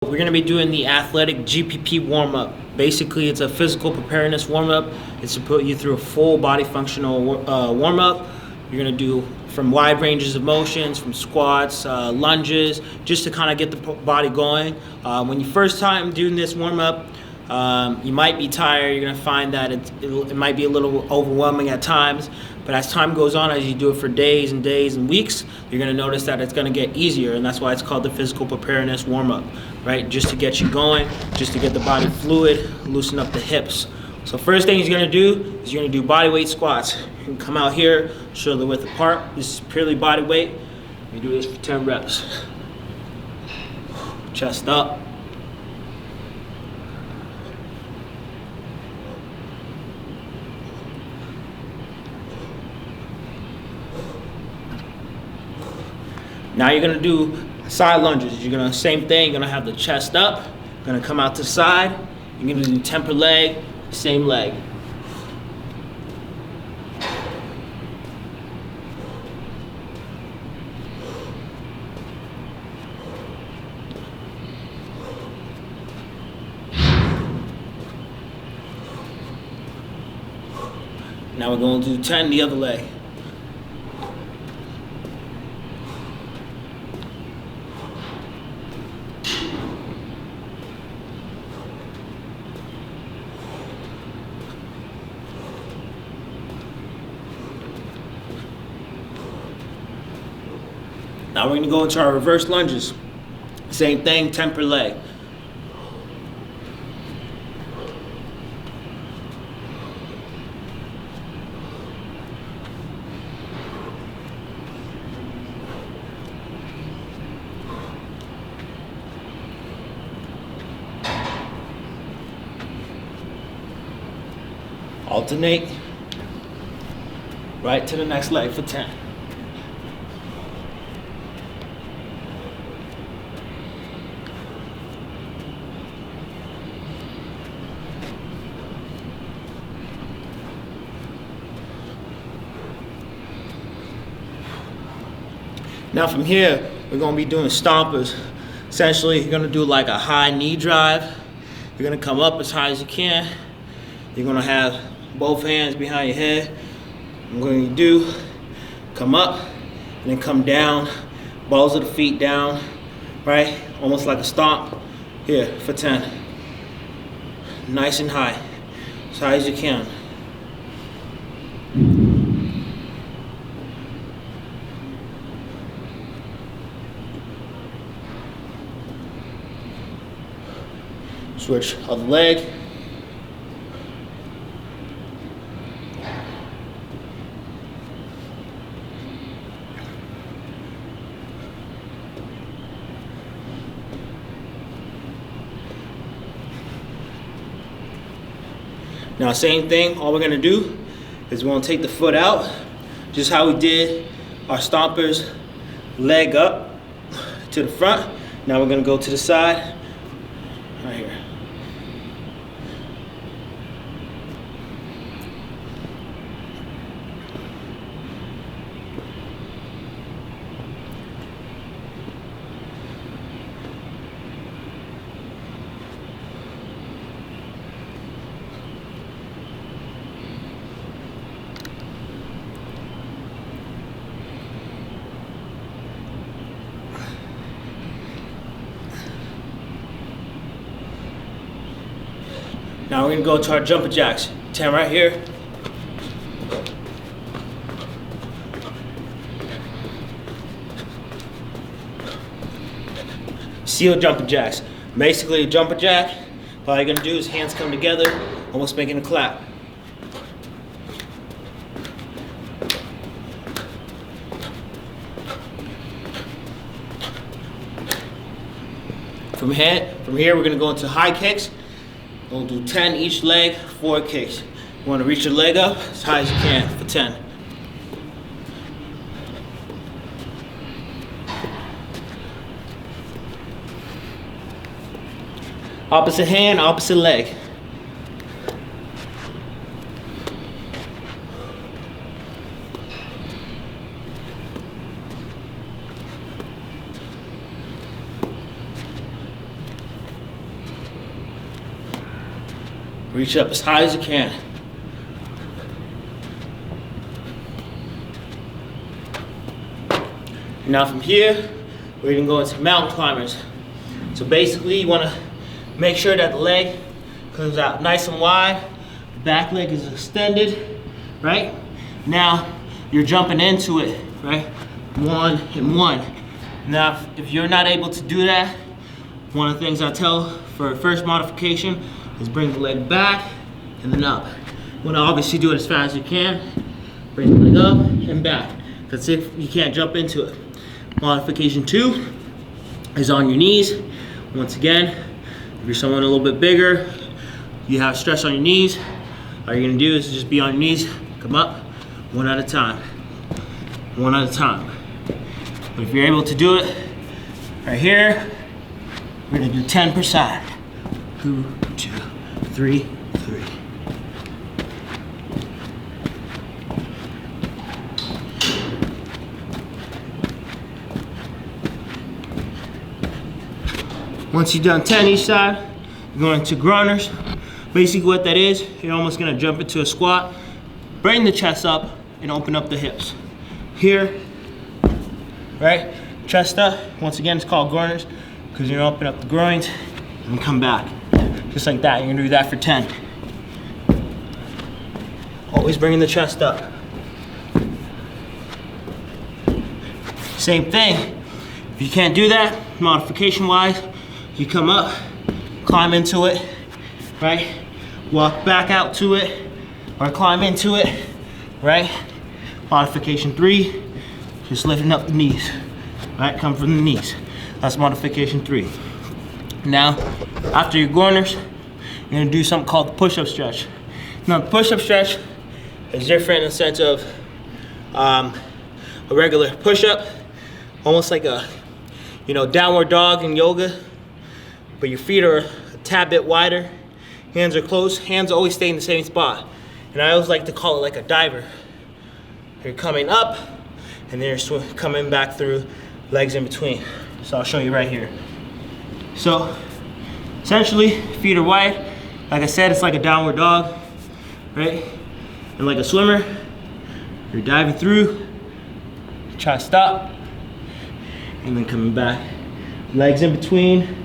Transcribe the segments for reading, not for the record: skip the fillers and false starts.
We're going to be doing the athletic GPP warm-up. Basically, it's a physical preparedness warm-up. It's to put you through a full body functional warm-up. You're going to do from wide ranges of motions, from squats, lunges, just to kind of get the body going. When you first time doing this warm-up, you might be tired. You're going to find that it might be a little overwhelming at times. But as time goes on, as you do it for days and days and weeks, you're going to notice that it's going to get easier, and that's why it's called the physical preparedness warm-up, right? Just to get you going, just to get the body fluid, loosen up the hips. So first thing you're going to do is you're going to do body weight squats. You can come out here, shoulder width apart. This is purely body weight. You do this for 10 reps. Chest up. Now you're gonna do side lunges. You're gonna, same thing, you're gonna have the chest up, you're gonna come out to the side, you're gonna do temper leg, same leg. Now we're going to do 10 the other leg. Now we're going to go into our reverse lunges. Same thing, temper leg. Alternate. Right to the next leg for 10. Now from here, we're going to be doing stompers. Essentially, you're going to do like a high knee drive. You're going to come up as high as you can. You're going to have both hands behind your head. I'm going to do, come up, and then come down, balls of the feet down, right? Almost like a stomp. Here, for 10. Nice and high, as high as you can. Switch other leg. Now same thing, all we're gonna do is we're gonna take the foot out, just how we did our stompers, leg up to the front. Now we're gonna go to the side, right here. Now we're gonna go to our jumper jacks. 10 right here. Seal jumper jacks. Basically a jumper jack, all you're gonna do is hands come together, almost making a clap. From here we're gonna go into high kicks. We'll do 10 each leg, 4 kicks. You want to reach your leg up as high as you can for 10. Opposite hand, opposite leg. Reach up as high as you can. Now from here, we're gonna go into mountain climbers. So basically, you wanna make sure that the leg comes out nice and wide, the back leg is extended, right? Now, you're jumping into it, right? 1 and 1. Now, if you're not able to do that, one of the things I tell for first modification is bring the leg back and then up. You wanna obviously do it as fast as you can. Bring the leg up and back. That's if you can't jump into it. Modification 2 is on your knees. Once again, if you're someone a little bit bigger, you have stress on your knees, all you're gonna do is just be on your knees, come up, 1 at a time. 1 at a time. But if you're able to do it right here, we're gonna do 10%. 2, 2, 3, 3. Once you've done 10 each side, you're going to groaners. Basically what that is, you're almost gonna jump into a squat, bring the chest up, and open up the hips. Here, right? Chest up. Once again, it's called groaners because you're gonna open up the groins and come back. Just like that, you're gonna do that for 10. Always bringing the chest up. Same thing. If you can't do that, modification-wise, you come up, climb into it, right? Walk back out to it, or climb into it, right? Modification 3, just lifting up the knees, right? Come from the knees. That's modification 3. Now, after your groiners, you're gonna do something called the push-up stretch. Now, the push-up stretch is different in the sense of a regular push-up, almost like a, downward dog in yoga, but your feet are a tad bit wider, hands are closed, hands always stay in the same spot. And I always like to call it like a diver. You're coming up, and then you're coming back through, legs in between. So I'll show you right here. So essentially, feet are wide. Like I said, it's like a downward dog, right? And like a swimmer, you're diving through, try to stop, and then coming back. Legs in between,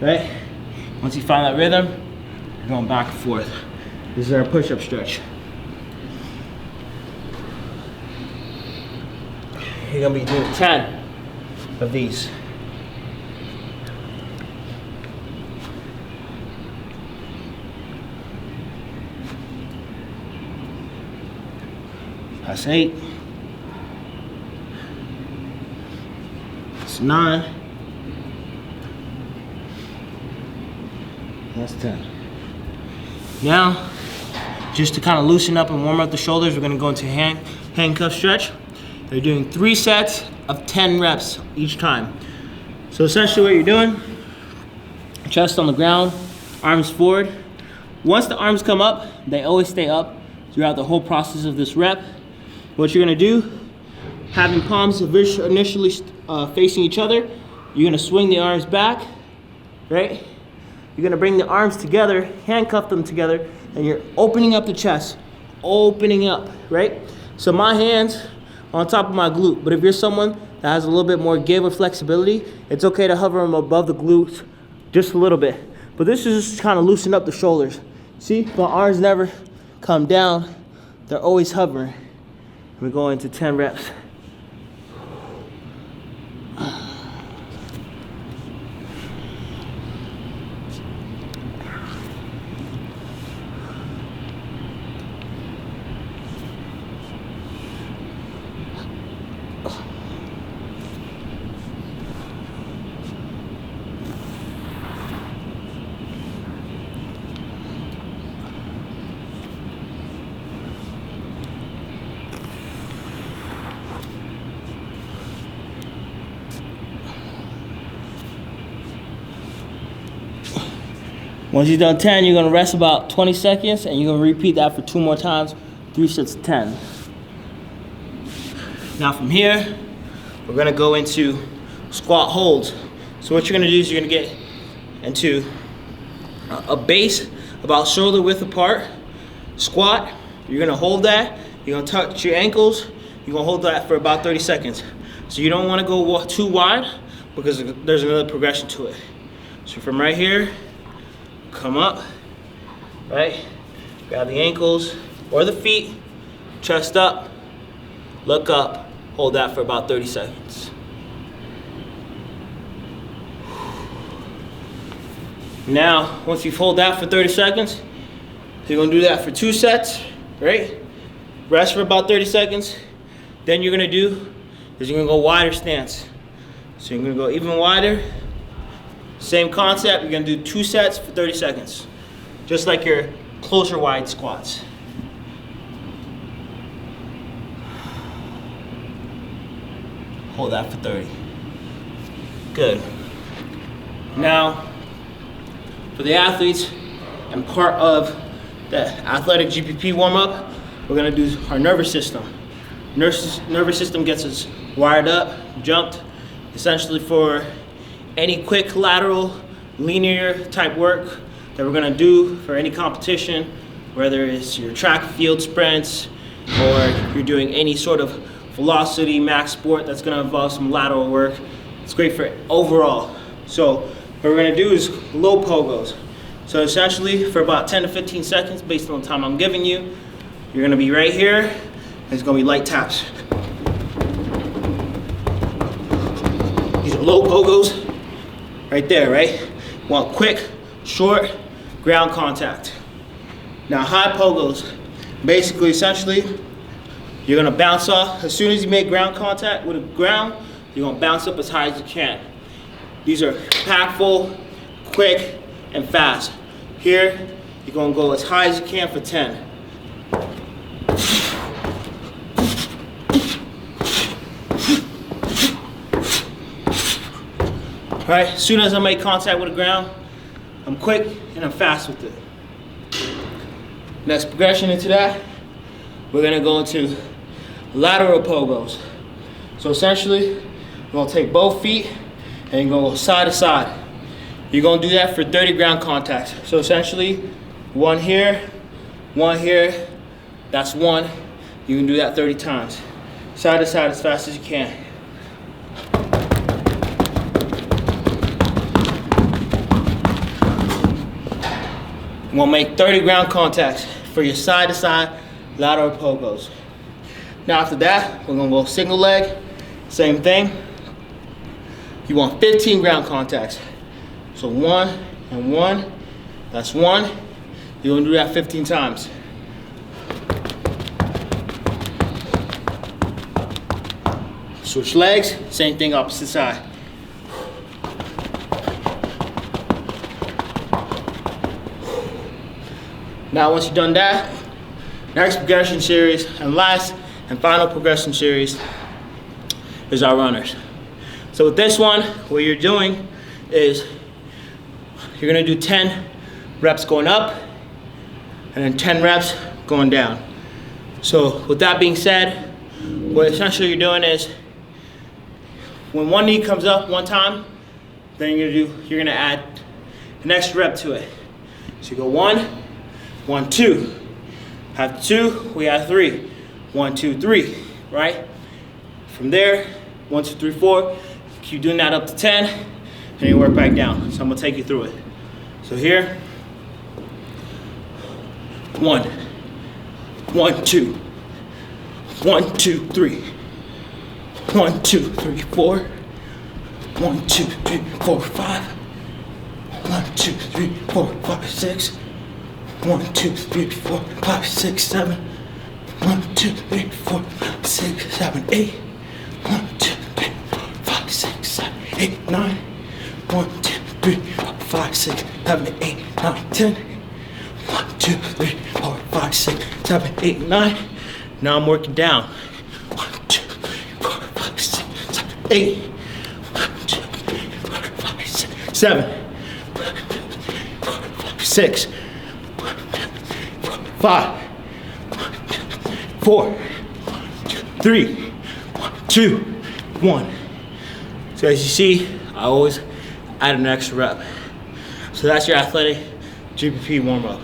right? Once you find that rhythm, you're going back and forth. This is our push-up stretch. You're gonna be doing 10 of these. That's 8. That's 9. That's 10. Now, just to kind of loosen up and warm up the shoulders, we're gonna go into handcuff stretch. You're doing 3 sets of 10 reps each time. So essentially what you're doing, chest on the ground, arms forward. Once the arms come up, they always stay up throughout the whole process of this rep. What you're gonna do, having palms initially facing each other, you're gonna swing the arms back, right? You're gonna bring the arms together, handcuff them together, and you're opening up the chest, opening up, right? So my hands on top of my glute, but if you're someone that has a little bit more give or flexibility, it's okay to hover them above the glutes just a little bit. But this is just kind of loosen up the shoulders. See, my arms never come down, they're always hovering. We're going to 10 reps. Once you've done 10, you're gonna rest about 20 seconds and you're gonna repeat that for 2 more times, 3 sets of 10. Now from here, we're gonna go into squat holds. So what you're gonna do is you're gonna get into a base about shoulder width apart. Squat, you're gonna hold that, you're gonna touch your ankles, you're gonna hold that for about 30 seconds. So you don't wanna go too wide because there's another progression to it. So from right here, come up, right? Grab the ankles or the feet, chest up, look up, hold that for about 30 seconds. Now, once you've held that for 30 seconds, you're gonna do that for 2 sets, right? Rest for about 30 seconds. Then you're gonna do is you're gonna go wider stance. So you're gonna go even wider. Same concept, you're gonna do 2 sets for 30 seconds. Just like your closer wide squats. Hold that for 30. Good. Now, for the athletes and part of the athletic GPP warm-up, we're gonna do our nervous system. Nervous system gets us wired up, jumped, essentially for any quick lateral, linear type work that we're gonna do for any competition, whether it's your track field sprints or you're doing any sort of velocity max sport that's gonna involve some lateral work. It's great for overall. So what we're gonna do is low pogos. So essentially for about 10 to 15 seconds, based on the time I'm giving you, you're gonna be right here, and it's gonna be light taps. These are low pogos, right there, right? Want quick, short, ground contact. Now high pogos, basically, essentially, you're gonna bounce off. As soon as you make ground contact with the ground, you're gonna bounce up as high as you can. These are impactful, quick, and fast. Here, you're gonna go as high as you can for 10. All right, as soon as I make contact with the ground, I'm quick and I'm fast with it. Next progression into that, we're gonna go into lateral pogos. So essentially, we're gonna take both feet and go side to side. You're gonna do that for 30 ground contacts. So essentially, one here, that's one. You can do that 30 times. Side to side as fast as you can. We'll make 30 ground contacts for your side to side lateral pogos. Now after that, we're gonna go single leg, same thing. You want 15 ground contacts. So 1 and 1, that's 1. You're gonna do that 15 times. Switch legs, same thing, opposite side. Now once you've done that, next progression series and last and final progression series is our runners. So with this one, what you're doing is you're gonna do 10 reps going up and then 10 reps going down. So with that being said, what essentially you're doing is when one knee comes up one time, then you're gonna add an extra rep to it. So you go 1, 1, 2. After 2, we add 3. 1, 2, 3, right? From there, 1, 2, 3, 4. Keep doing that up to 10, and you work back down. So I'm gonna take you through it. So here, 1, 1, 2, 1, 2, 3, 1, 2, 3, 4, 1, 2, 3, 4, 5, 1, 2, 3, 4, 5, 6, 1, 2, 3, 4, 5, 6, 7, 1, 2, 3, 4, 5, 6, 7, 8, 1, 2, 3, 4, 5, 6, 7, 8, 9, 1, 2, 3, 4, 5, 6, 7, 8, 9, 10, 1, 2, 3, 4, 5, 6, 7, 8, 9. Now I'm working down. 1, 2, 3, 4, 5, 6, 7, 8. 1, 2, 3, 4, 5, 6, 7. 1, 2, 3, 4, 5, 6. 1, 2, 3, 4, 5. 1, 2, 3, 4. 1, 2, 3. 1, 2, 1. So as you see, I always add an extra rep. So that's your athletic GPP warm up.